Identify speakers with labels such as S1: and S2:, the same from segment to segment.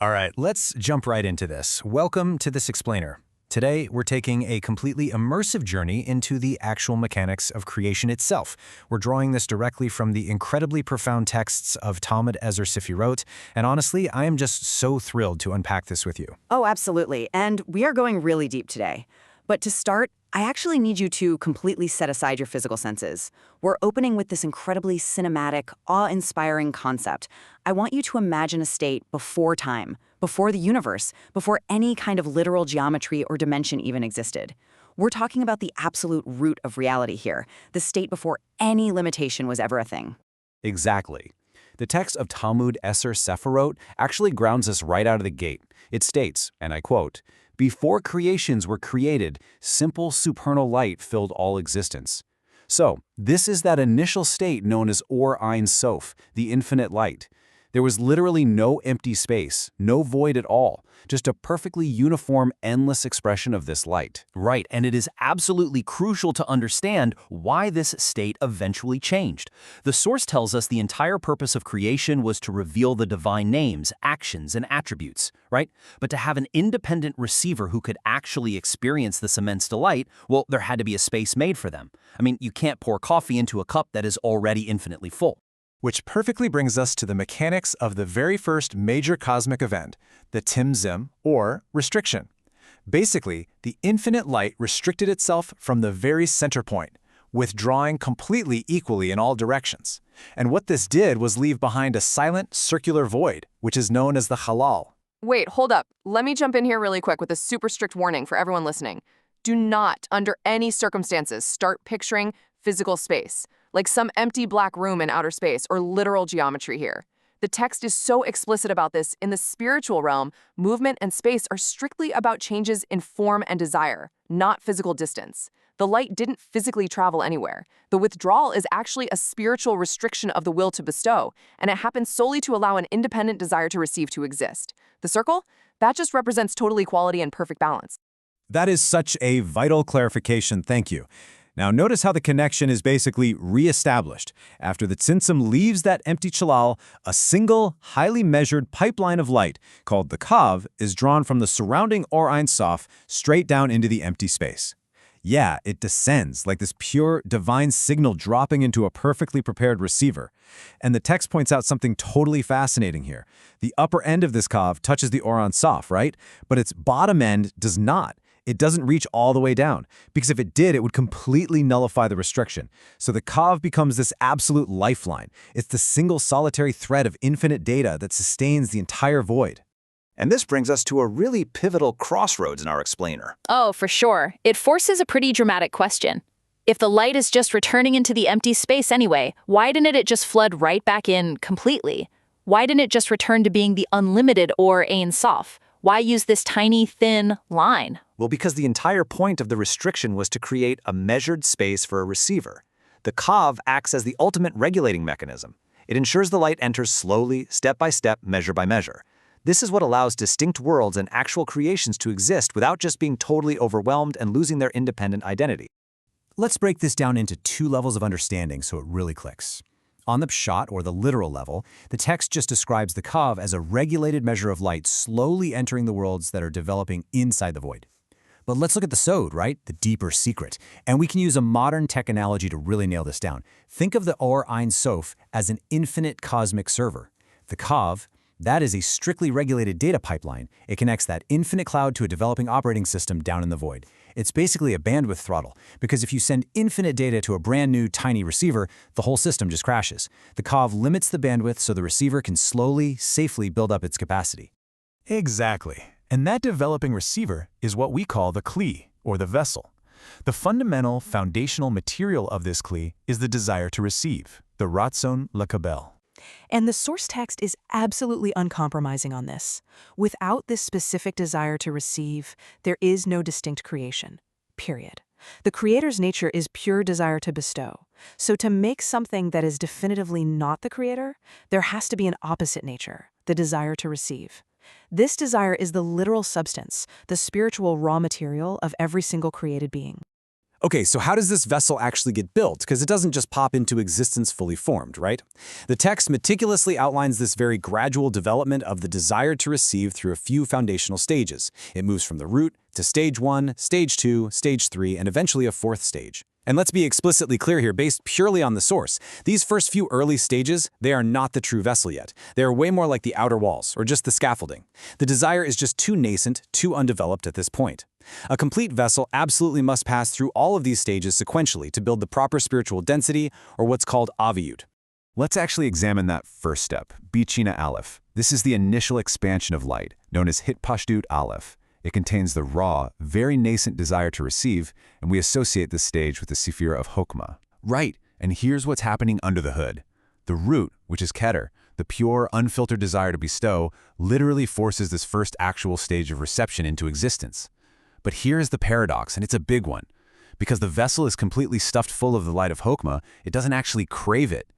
S1: All right, let's jump right into this. Welcome to this explainer. Today, we're taking a completely immersive journey into the actual mechanics of creation itself. We're drawing this directly from the incredibly profound texts of Talmud, Eser, Sefirot, and honestly, I am just so thrilled to unpack this with you.
S2: Oh, absolutely. And we are going really deep today. But to start, I actually need you to completely set aside your physical senses. We're opening with this incredibly cinematic, awe-inspiring concept. I want you to imagine a state before time, before the universe, before any kind of literal geometry or dimension even existed. We're talking about the absolute root of reality here, the state before any limitation was ever a thing.
S3: Exactly. The text of Talmud, Eser, Sefirot actually grounds us right out of the gate. It states, and I quote, "Before creations were created, simple supernal light filled all existence." So, this is that initial state known as Ohr Ein Sof, the infinite light. There was literally no empty space, no void at all, just a perfectly uniform, endless expression of this light.
S4: Right, and it is absolutely crucial to understand why this state eventually changed. The source tells us the entire purpose of creation was to reveal the divine names, actions, and attributes, right? But to have an independent receiver who could actually experience this immense delight, well, there had to be a space made for them. I mean, you can't pour coffee into a cup that is already infinitely full.
S1: Which perfectly brings us to the mechanics of the very first major cosmic event, the Tzimtzum, or restriction. Basically, the infinite light restricted itself from the very center point, withdrawing completely equally in all directions. And what this did was leave behind a silent circular void, which is known as the Chalal.
S5: Wait, hold up. Let me jump in here really quick with a super strict warning for everyone listening. Do not, under any circumstances, start picturing physical space, like some empty black room in outer space or literal geometry here. The text is so explicit about this. In the spiritual realm, movement and space are strictly about changes in form and desire, not physical distance. The light didn't physically travel anywhere. The withdrawal is actually a spiritual restriction of the will to bestow, and it happens solely to allow an independent desire to receive to exist. The circle? That just represents total equality and perfect balance.
S1: That is such a vital clarification, thank you. Now notice how the connection is basically re-established. After the Tzimtzum leaves that empty Chalal, a single, highly measured pipeline of light, called the Kav, is drawn from the surrounding Ohr Ein Sof straight down into the empty space. Yeah, it descends like this pure, divine signal dropping into a perfectly prepared receiver. And the text points out something totally fascinating here. The upper end of this Kav touches the Ohr Ein Sof, right? But its bottom end does not. It doesn't reach all the way down, because if it did, it would completely nullify the restriction. So the Kav becomes this absolute lifeline. It's the single solitary thread of infinite data that sustains the entire void.
S3: And this brings us to a really pivotal crossroads in our explainer.
S6: Oh, for sure. It forces a pretty dramatic question. If the light is just returning into the empty space anyway, why didn't it just flood right back in completely? Why didn't it just return to being the unlimited Ohr Ein Sof? Why use this tiny, thin line?
S3: Well, because the entire point of the restriction was to create a measured space for a receiver. The Kav acts as the ultimate regulating mechanism. It ensures the light enters slowly, step by step, measure by measure. This is what allows distinct worlds and actual creations to exist without just being totally overwhelmed and losing their independent identity.
S1: Let's break this down into two levels of understanding so it really clicks. On the pshat, or the literal level, the text just describes the Kav as a regulated measure of light slowly entering the worlds that are developing inside the void. But let's look at the sod, right? The deeper secret. And we can use a modern tech analogy to really nail this down. Think of the Ohr Ein Sof as an infinite cosmic server. The Kav, that is a strictly regulated data pipeline. It connects that infinite cloud to a developing operating system down in the void. It's basically a bandwidth throttle, because if you send infinite data to a brand new tiny receiver, the whole system just crashes. The Kav limits the bandwidth so the receiver can slowly, safely build up its capacity.
S7: Exactly. And that developing receiver is what we call the kli, or the vessel. The fundamental, foundational material of this kli is the desire to receive, the ratzon lakabel.
S8: And the source text is absolutely uncompromising on this. Without this specific desire to receive, there is no distinct creation. Period. The creator's nature is pure desire to bestow. So to make something that is definitively not the creator, there has to be an opposite nature, the desire to receive. This desire is the literal substance, the spiritual raw material of every single created being.
S1: Okay, so how does this vessel actually get built? Because it doesn't just pop into existence fully formed, right? The text meticulously outlines this very gradual development of the desire to receive through a few foundational stages. It moves from the root to stage 1, stage 2, stage 3, and eventually a fourth stage. And let's be explicitly clear here, based purely on the source. These first few early stages, they are not the true vessel yet. They are way more like the outer walls, or just the scaffolding. The desire is just too nascent, too undeveloped at this point. A complete vessel absolutely must pass through all of these stages sequentially to build the proper spiritual density, or what's called aviyut.
S3: Let's actually examine that first step, Bechina Aleph. This is the initial expansion of light, known as Hitpashdut Aleph. It contains the raw, very nascent desire to receive, and we associate this stage with the Sefirot of Chochmah. Right, and here's what's happening under the hood. The root, which is Keter, the pure, unfiltered desire to bestow, literally forces this first actual stage of reception into existence. But here is the paradox, and it's a big one. Because the vessel is completely stuffed full of the light of Chochmah, it doesn't actually crave it.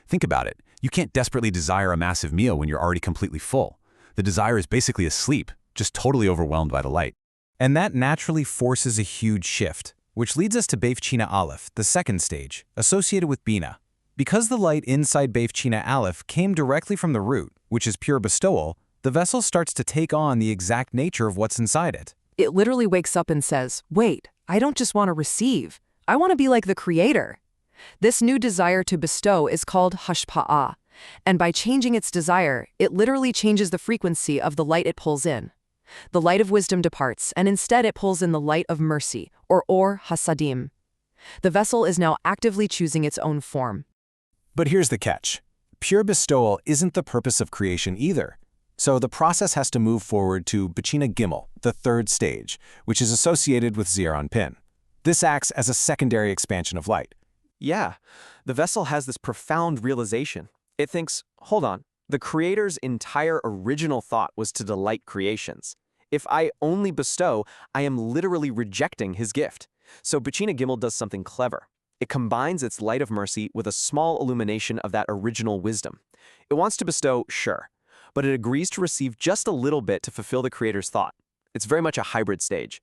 S3: Think about it. You can't desperately desire a massive meal when you're already completely full. The desire is basically asleep, just totally overwhelmed by the light.
S1: And that naturally forces a huge shift, which leads us to Bechina Aleph, the second stage, associated with Binah. Because the light inside Bechina Aleph came directly from the root, which is pure bestowal, the vessel starts to take on the exact nature of what's inside it.
S9: It literally wakes up and says, wait, I don't just want to receive. I want to be like the Creator. This new desire to bestow is called hashpa'ah, and by changing its desire, it literally changes the frequency of the light it pulls in. The light of wisdom departs, and instead it pulls in the light of mercy, or Ohr Hasadim. The vessel is now actively choosing its own form.
S1: But here's the catch. Pure bestowal isn't the purpose of creation either. So the process has to move forward to Bechina Gimel, the third stage, which is associated with Zeir Anpin. This acts as a secondary expansion of light.
S10: Yeah, the vessel has this profound realization. It thinks, hold on, the Creator's entire original thought was to delight creations. If I only bestow, I am literally rejecting his gift. So Bechina Gimel does something clever. It combines its light of mercy with a small illumination of that original wisdom. It wants to bestow, sure, but it agrees to receive just a little bit to fulfill the Creator's thought. It's very much a hybrid stage.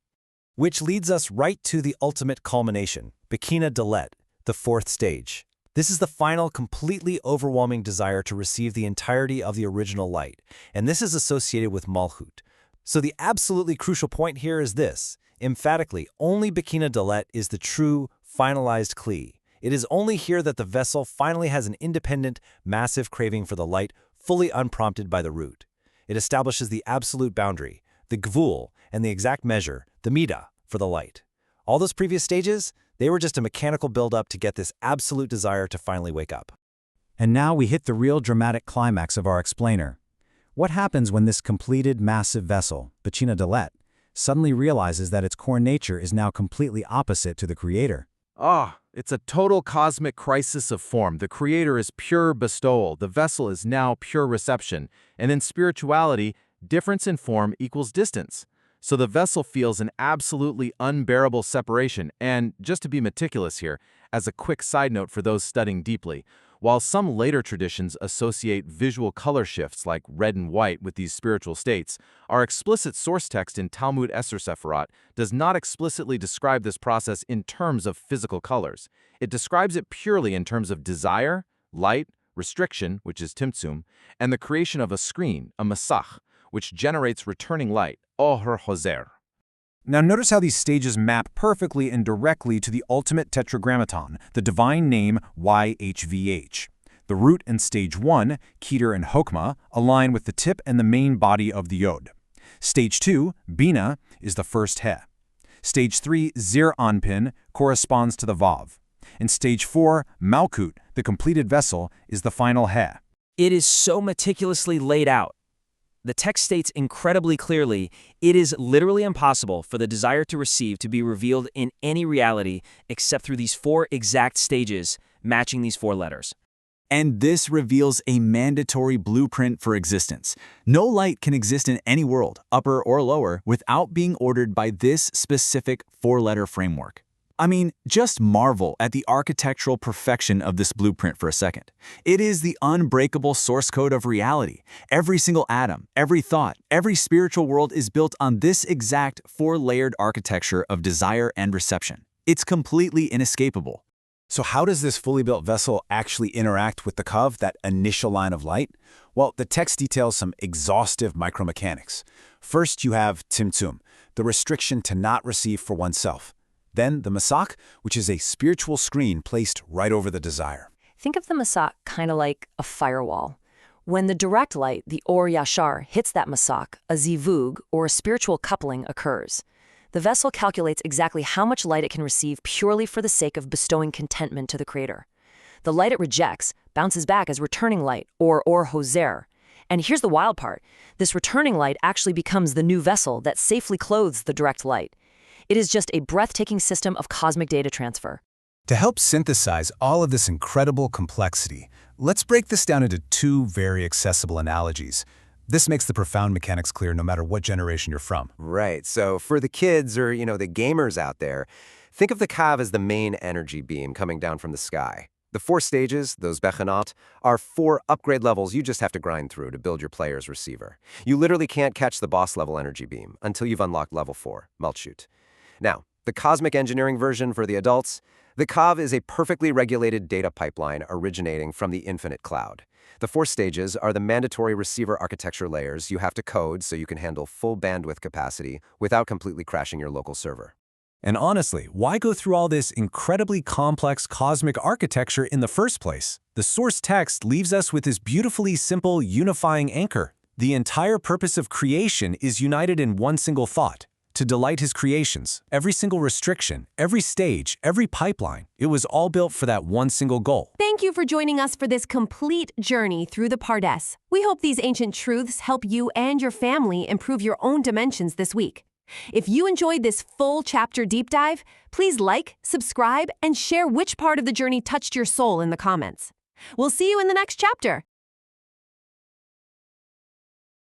S4: Which leads us right to the ultimate culmination, Bechina Dalet, the fourth stage. This is the final, completely overwhelming desire to receive the entirety of the original light, and this is associated with Malchut. So the absolutely crucial point here is this. Emphatically, only Bechina Dalet is the true, finalized Kli. It is only here that the vessel finally has an independent, massive craving for the light, fully unprompted by the root. It establishes the absolute boundary, the gvul, and the exact measure, the midah, for the light. All those previous stages, they were just a mechanical build-up to get this absolute desire to finally wake up.
S1: And now we hit the real dramatic climax of our explainer. What happens when this completed massive vessel, Bechina Dalet, suddenly realizes that its core nature is now completely opposite to the Creator?
S11: It's a total cosmic crisis of form. The Creator is pure bestowal. The vessel is now pure reception. And in spirituality, difference in form equals distance. So the vessel feels an absolutely unbearable separation. And just to be meticulous here, as a quick side note for those studying deeply, while some later traditions associate visual color shifts like red and white with these spiritual states, our explicit source text in Talmud Eser Sefirot does not explicitly describe this process in terms of physical colors. It describes it purely in terms of desire, light, restriction, which is Tzimtzum, and the creation of a screen, a Masach, which generates returning light, Ohr Hozer.
S1: Now notice how these stages map perfectly and directly to the ultimate tetragrammaton, the divine name YHVH. The root in stage 1, Keter and Chochmah, align with the tip and the main body of the Yod. Stage 2, Binah, is the first He. Stage 3, Zeir Anpin, corresponds to the Vav. And stage 4, Malchut, the completed vessel, is the final He.
S4: It is so meticulously laid out. The text states incredibly clearly, it is literally impossible for the desire to receive to be revealed in any reality except through these 4 exact stages, matching these 4 letters.
S3: And this reveals a mandatory blueprint for existence. No light can exist in any world, upper or lower, without being ordered by this specific 4-letter framework. I mean, just marvel at the architectural perfection of this blueprint for a second. It is the unbreakable source code of reality. Every single atom, every thought, every spiritual world is built on this exact 4-layered architecture of desire and reception. It's completely inescapable. So how does this fully built vessel actually interact with the Kav, that initial line of light? Well, the text details some exhaustive micromechanics. First, you have Tzimtzum, the restriction to not receive for oneself. Then the Masach, which is a spiritual screen placed right over the desire.
S12: Think of the Masach kind of like a firewall. When the direct light, the Ohr Yashar, hits that Masach, a zivug, or a spiritual coupling, occurs. The vessel calculates exactly how much light it can receive purely for the sake of bestowing contentment to the Creator. The light it rejects bounces back as returning light, or Ohr Hozer. And here's the wild part. This returning light actually becomes the new vessel that safely clothes the direct light. It is just a breathtaking system of cosmic data transfer.
S1: To help synthesize all of this incredible complexity, let's break this down into two very accessible analogies. This makes the profound mechanics clear no matter what generation you're from.
S13: Right. So for the kids or, the gamers out there, think of the Kav as the main energy beam coming down from the sky. The 4 stages, those Bechinot, are 4 upgrade levels you just have to grind through to build your player's receiver. You literally can't catch the boss level energy beam until you've unlocked level 4, Malchut. Now, the cosmic engineering version for the adults, the Kav is a perfectly regulated data pipeline originating from the infinite cloud. The 4 stages are the mandatory receiver architecture layers you have to code so you can handle full bandwidth capacity without completely crashing your local server.
S1: And honestly, why go through all this incredibly complex cosmic architecture in the first place? The source text leaves us with this beautifully simple, unifying anchor. The entire purpose of creation is united in one single thought: to delight his creations. Every single restriction, every stage, every pipeline, it was all built for that one single goal.
S14: Thank you for joining us for this complete journey through the Pardes. We hope these ancient truths help you and your family improve your own dimensions this week. If you enjoyed this full chapter deep dive, please like, subscribe, and share which part of the journey touched your soul in the comments. We'll see you in the next chapter.